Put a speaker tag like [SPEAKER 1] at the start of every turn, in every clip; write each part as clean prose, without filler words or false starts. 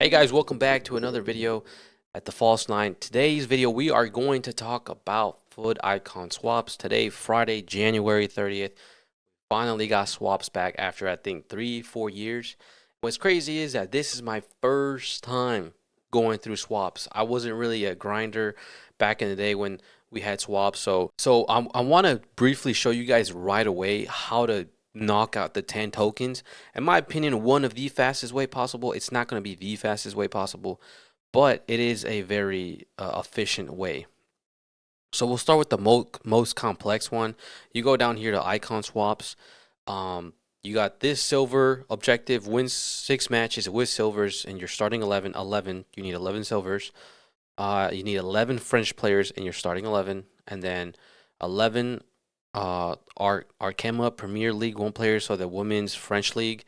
[SPEAKER 1] Hey guys, welcome back to another video at the False Nine. Today's video we are going to talk about FUT icon swaps. Today, Friday, January 30th. Finally got swaps back after I think 3-4 years. What's crazy is that this is my first time going through swaps. I wasn't really a grinder back in the day when we had swaps. I want to briefly show you guys right away how to knock out the 10 tokens. In my opinion, one of the fastest way possible. It's not going to be the fastest way possible, but it is a very efficient way. So we'll start with the most complex one. You go down here to icon swaps. You got this silver objective: win 6 matches with silvers, and you're starting 11. You need 11 silvers. You need 11 French players in your starting 11, and then 11 Arkema Premier League 1 players, so the Women's French League,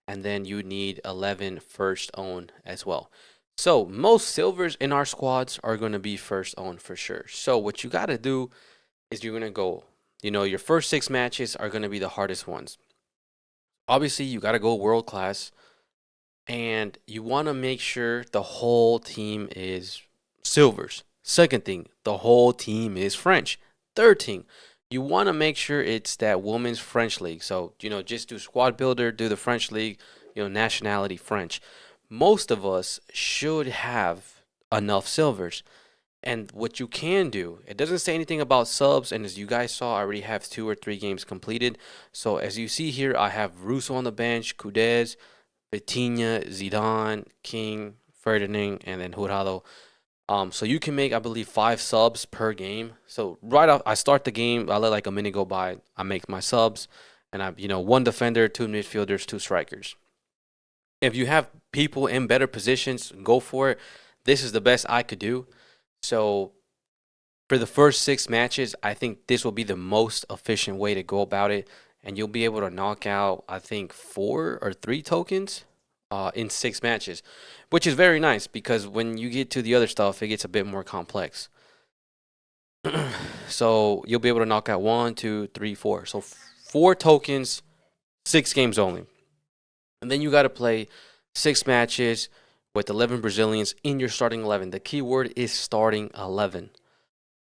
[SPEAKER 1] and then you need 11 first own as well. So most silvers in our squads are going to be first own for sure. So what you got to do is you're going to go, your first 6 matches are going to be the hardest ones. Obviously, you got to go world class, and you want to make sure the whole team is silvers. Second thing, the whole team is French. Third thing, you want to make sure it's that women's French league. So, just do squad builder, do the French league, nationality French. Most of us should have enough silvers. And what you can do, it doesn't say anything about subs. And as you guys saw, I already have 2 or 3 games completed. So as you see here, I have Russo on the bench, Cudez, Vitinha, Zidane, King, Ferdinand, and then Jurado. So you can make, I believe, 5 subs per game. So right off, I start the game, I let like a minute go by, I make my subs, and I, 1 defender, 2 midfielders, 2 strikers. If you have people in better positions, go for it. This is the best I could do. So for the first 6 matches, I think this will be the most efficient way to go about it, and you'll be able to knock out, I think, 4 or 3 tokens in 6 matches, which is very nice because when you get to the other stuff, it gets a bit more complex. So you'll be able to knock out 1, 2, 3, 4. So 4 tokens, 6 games only. And then you got to play 6 matches with 11 Brazilians in your starting 11. The key word is starting 11.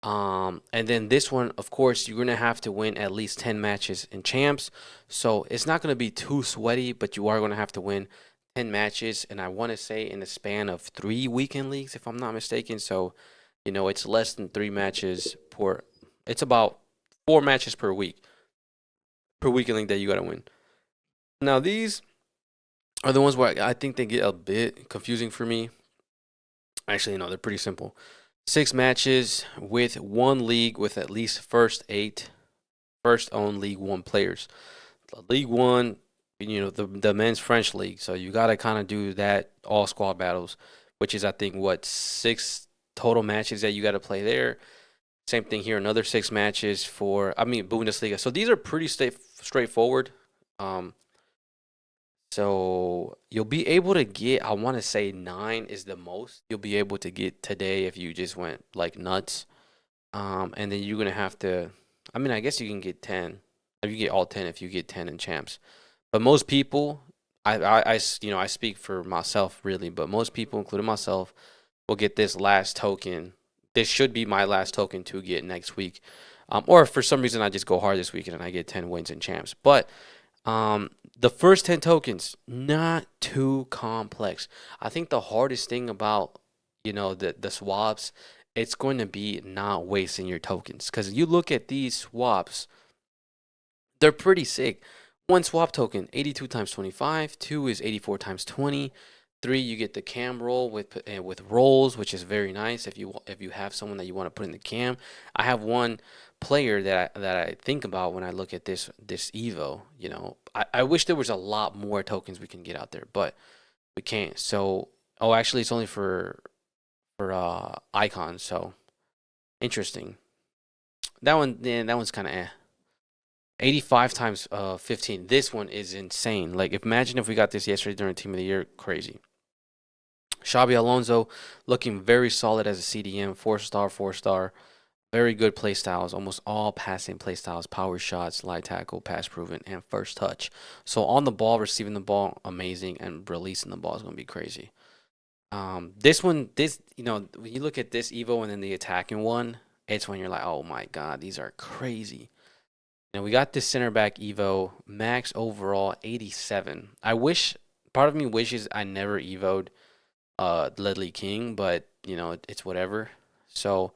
[SPEAKER 1] And then this one, of course, you're going to have to win at least 10 matches in champs. So it's not going to be too sweaty, but you are going to have to win 10 matches. And I want to say in the span of 3 weekend leagues, if I'm not mistaken. So, it's less than 3 matches it's about 4 matches per weekend league that you got to win. Now, these are the ones where I think they get a bit confusing for me. Actually, no, they're pretty simple. 6 matches with 1 league with at least first 8 first own League 1 players. League 1, the men's French league. So you got to kind of do that all squad battles, which is, I think, 6 total matches that you got to play there. Same thing here, another 6 matches for, Bundesliga. So these are pretty straightforward. So you'll be able to get, I want to say 9 is the most you'll be able to get today if you just went like nuts. And then you're going to have to, I guess you can get 10. If you get all 10 if you get 10 in champs. But most people, I speak for myself really, but most people, including myself, will get this last token. This should be my last token to get next week. Or for some reason I just go hard this weekend and I get 10 wins in champs. But the first 10 tokens, not too complex. I think the hardest thing about, the swaps, it's going to be not wasting your tokens. Because you look at these swaps, they're pretty sick. 1 swap token, 82 times 25. 2 is 84 times 20. 3, you get the cam roll with rolls, which is very nice if you have someone that you want to put in the cam. I have one player that I think about when I look at this Evo. I wish there was a lot more tokens we can get out there, but we can't. So, actually, it's only for icons. So interesting. That one's kind of 85 times 15. This one is insane. Like, imagine if we got this yesterday during Team of the Year. Crazy. Xabi Alonso looking very solid as a CDM, 4-star, 4-star. Very good play styles, almost all passing play styles, power shots, light tackle, pass proven, and first touch. So on the ball, receiving the ball, amazing, and releasing the ball is going to be crazy. This one, when you look at this Evo and then the attacking one, it's when you're like, oh my God, these are crazy. We got this center back Evo, max overall 87. Part of me wishes I never Evo'd Ledley King, but it's whatever. So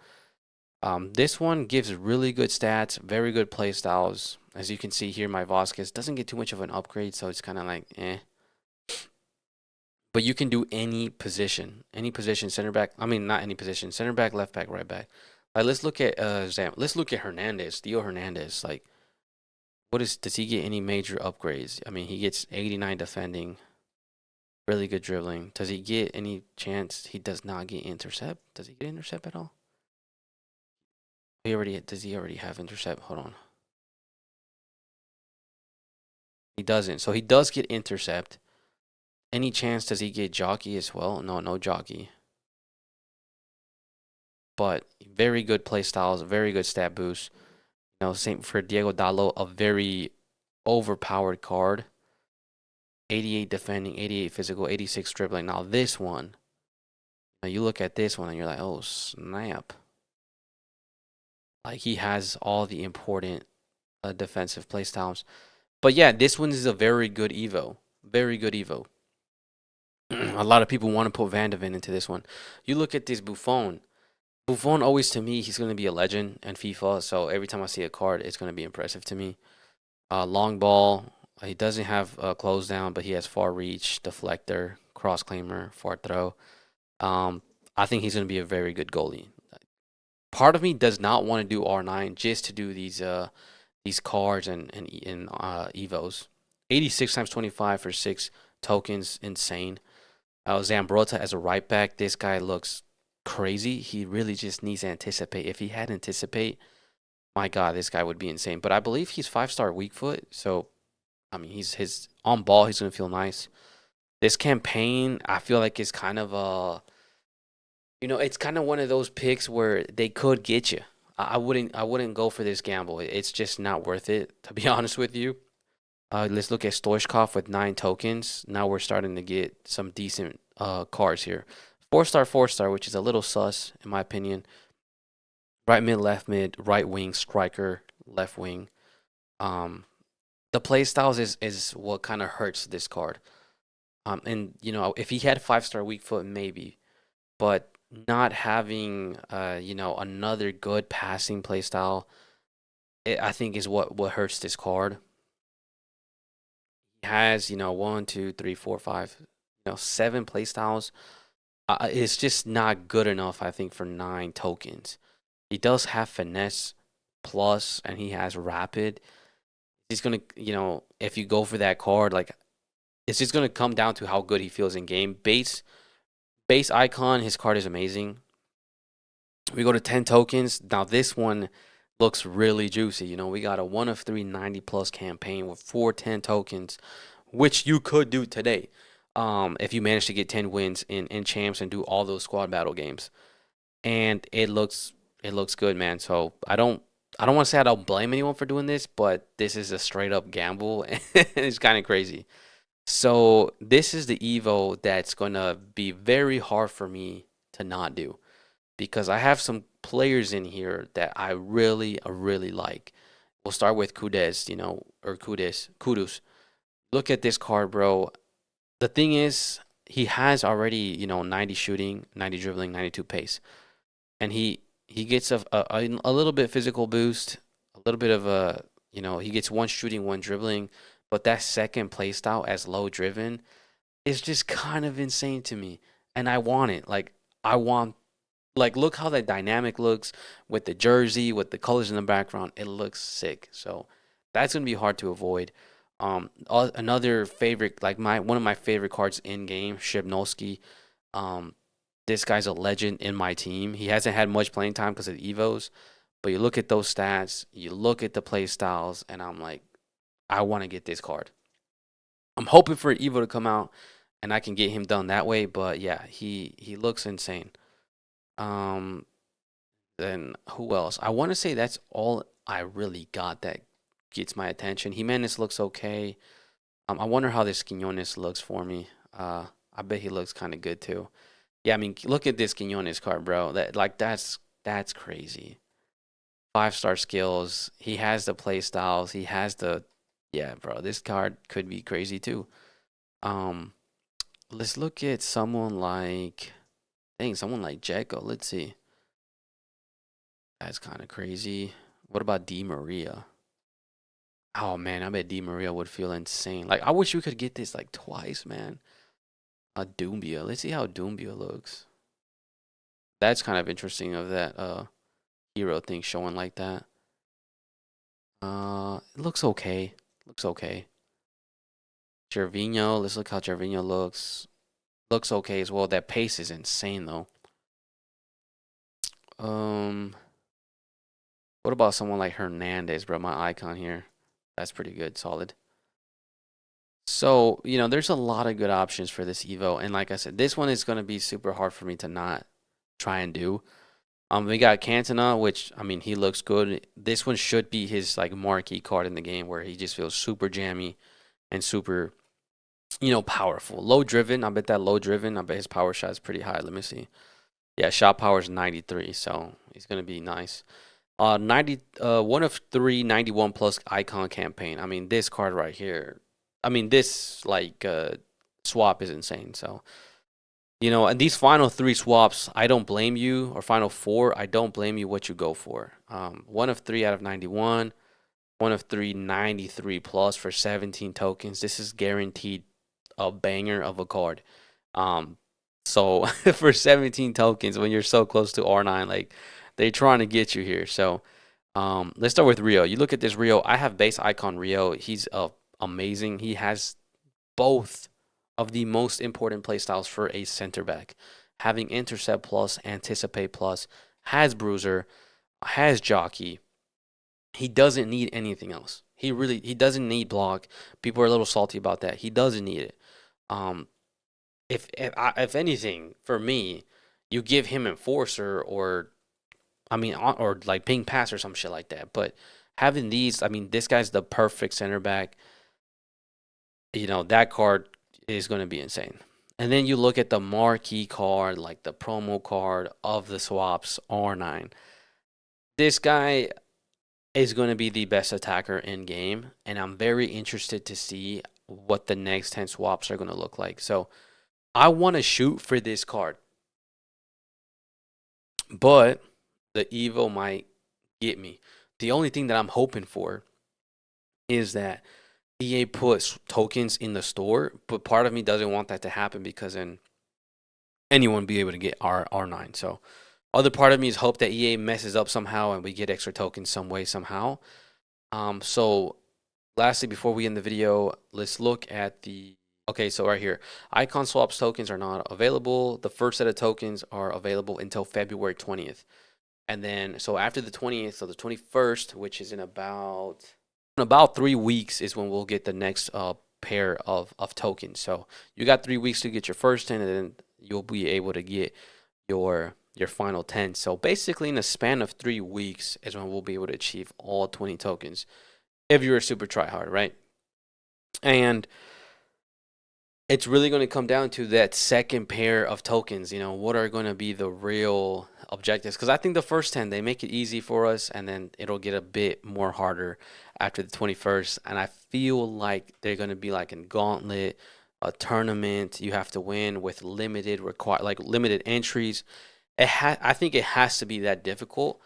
[SPEAKER 1] this one gives really good stats, very good play styles. As you can see here, my Vasquez doesn't get too much of an upgrade, so it's kind of like eh. But you can do any position, center back. I mean, not any position, center back, left back, right back. Like let's look at let's look at Hernandez, Theo Hernandez. Like, does he get any major upgrades? I mean, he gets 89 defending, really good dribbling. Does he get any chance? He does not get intercept. Does he get intercept at all? Does he already have intercept? Hold on. He doesn't. So he does get intercept. Any chance does he get jockey as well? No, no jockey. But very good play styles, very good stat boost. Same for Diego Dallo, a very overpowered card. 88 defending, 88 physical, 86 dribbling. Now this one, you look at this one and you're like, oh snap! Like he has all the important defensive play styles. But yeah, this one is a very good Evo. Very good Evo. A lot of people want to put Van de Ven into this one. You look at this Buffon. Buffon always, to me, he's going to be a legend in FIFA. So every time I see a card, it's going to be impressive to me. Long ball. He doesn't have close down, but he has far reach, deflector, cross claimer, far throw. I think he's going to be a very good goalie. Part of me does not want to do R9 just to do these cards and evos. 86 times 25 for 6 tokens, insane. Zambrotta as a right back, this guy looks crazy. He really just needs to anticipate. If he had anticipate, my God, this guy would be insane. But I believe he's 5-star weak foot, so I mean, his on ball, he's gonna feel nice. This campaign, I feel like is kind of it's kind of one of those picks where they could get you. I wouldn't go for this gamble. It's just not worth it, to be honest with you. Let's look at Stoichkov with 9 tokens. Now we're starting to get some decent cards here. 4-star, 4-star, which is a little sus in my opinion. Right mid, right wing, striker, left wing. The play styles is what kind of hurts this card. And if he had 5-star weak foot, maybe, but not having another good passing play style, I think is what hurts this card. He has 1, 2, 3, 4, 5, 7 play styles. It's just not good enough, I think, for 9 tokens. He does have finesse plus, and he has rapid. He's gonna, if you go for that card, like it's just gonna come down to how good he feels in game. Base icon, his card is amazing. We go to 10 tokens. Now this one looks really juicy. We got a 1 of 3 90+ campaign with 410 tokens, which you could do today. If you manage to get 10 wins in champs and do all those squad battle games. And it looks good, man. So I don't want to say I don't blame anyone for doing this, but this is a straight up gamble and it's kind of crazy. So this is the Evo that's gonna be very hard for me to not do because I have some players in here that I really like. We'll start with Kudus, or Kudus. Look at this card, bro. The thing is, he has already, 90 shooting, 90 dribbling, 92 pace. And he gets a little bit physical boost, a little bit of he gets 1 shooting, 1 dribbling, but that second play style as low driven is just kind of insane to me. And I want it. Look how that dynamic looks with the jersey, with the colors in the background. It looks sick. So that's gonna be hard to avoid. Another favorite, like one of my favorite cards in game, Shibnowski. This guy's a legend in my team. He hasn't had much playing time because of the Evos, but you look at those stats, you look at the play styles, and I'm like, I want to get this card. I'm hoping for an Evo to come out and I can get him done that way. But yeah, he looks insane. Then who else? I want to say that's all I really got that gets my attention. Jimenez looks okay. I wonder how this Quinones looks for me. I bet he looks kind of good too. Yeah, I mean, look at this Quinones card, bro. That's crazy. 5-star skills. He has the play styles. He has the yeah, bro. This card could be crazy too. Um, let's look at someone like dang, someone like Jekko. Let's see. That's kind of crazy. What about Di Maria? Oh man, I bet Di Maria would feel insane. Like I wish we could get this like twice, man. A Doumbia. Let's see how Doumbia looks. That's kind of interesting of that hero thing showing like that. It looks okay. Looks okay. Gervinho, let's look how Gervinho looks. Looks okay as well. That pace is insane though. Um, what about someone like Hernandez, bro? My icon here. That's pretty good, solid. So, there's a lot of good options for this Evo. And like I said, this one is going to be super hard for me to not try and do. We got Cantona, which, I mean, he looks good. This one should be his, like, marquee card in the game where he just feels super jammy and super, powerful. Low driven. I bet his power shot is pretty high. Let me see. Yeah, shot power is 93, so he's going to be nice. 1 of 3, 91 plus icon campaign. I mean, this card right here. I mean, this like swap is insane. So, and these final 3 swaps, I don't blame you, or final 4, I don't blame you what you go for. 1 of 3 out of 91, 1 of 3, 93 plus for 17 tokens. This is guaranteed a banger of a card. So for 17 tokens, when you're so close to R9, like they're trying to get you here. So let's start with Rio. You look at this Rio. I have base icon Rio. He's amazing. He has both of the most important playstyles for a center back. Having intercept plus, anticipate plus, has bruiser, has jockey. He doesn't need anything else. He doesn't need block. People are a little salty about that. He doesn't need it. If anything, for me, you give him enforcer or like ping pass or some shit like that. But having these, I mean, this guy's the perfect center back. That card is going to be insane. And then you look at the marquee card, like the promo card of the swaps, R9. This guy is going to be the best attacker in game, and I'm very interested to see what the next 10 swaps are going to look like. So I want to shoot for this card, but the Evo might get me. The only thing that I'm hoping for is that EA puts tokens in the store, but part of me doesn't want that to happen because then anyone be able to get R9. So other part of me is hope that EA messes up somehow and we get extra tokens some way, somehow. So lastly, before we end the video, let's look at okay, so right here, icon swaps tokens are not available. The first set of tokens are available until February 20th. And then, so after the 20th, so the 21st, which is in about 3 weeks, is when we'll get the next pair of tokens. So you got 3 weeks to get your first 10, and then you'll be able to get your final 10. So basically, in a span of 3 weeks is when we'll be able to achieve all 20 tokens if you're a super tryhard, right? And it's really going to come down to that second pair of tokens. What are going to be the real objectives? Because I think the first 10, they make it easy for us, and then it'll get a bit more harder after the 21st. And I feel like they're going to be like a gauntlet, a tournament you have to win with limited entries. I think it has to be that difficult.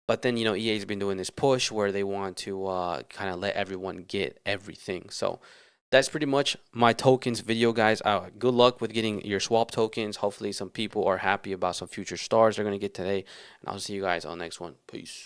[SPEAKER 1] But then, EA's been doing this push where they want to kind of let everyone get everything. So that's pretty much my tokens video, guys. Good luck with getting your swap tokens. Hopefully some people are happy about some future stars they're going to get today. And I'll see you guys on the next one. Peace.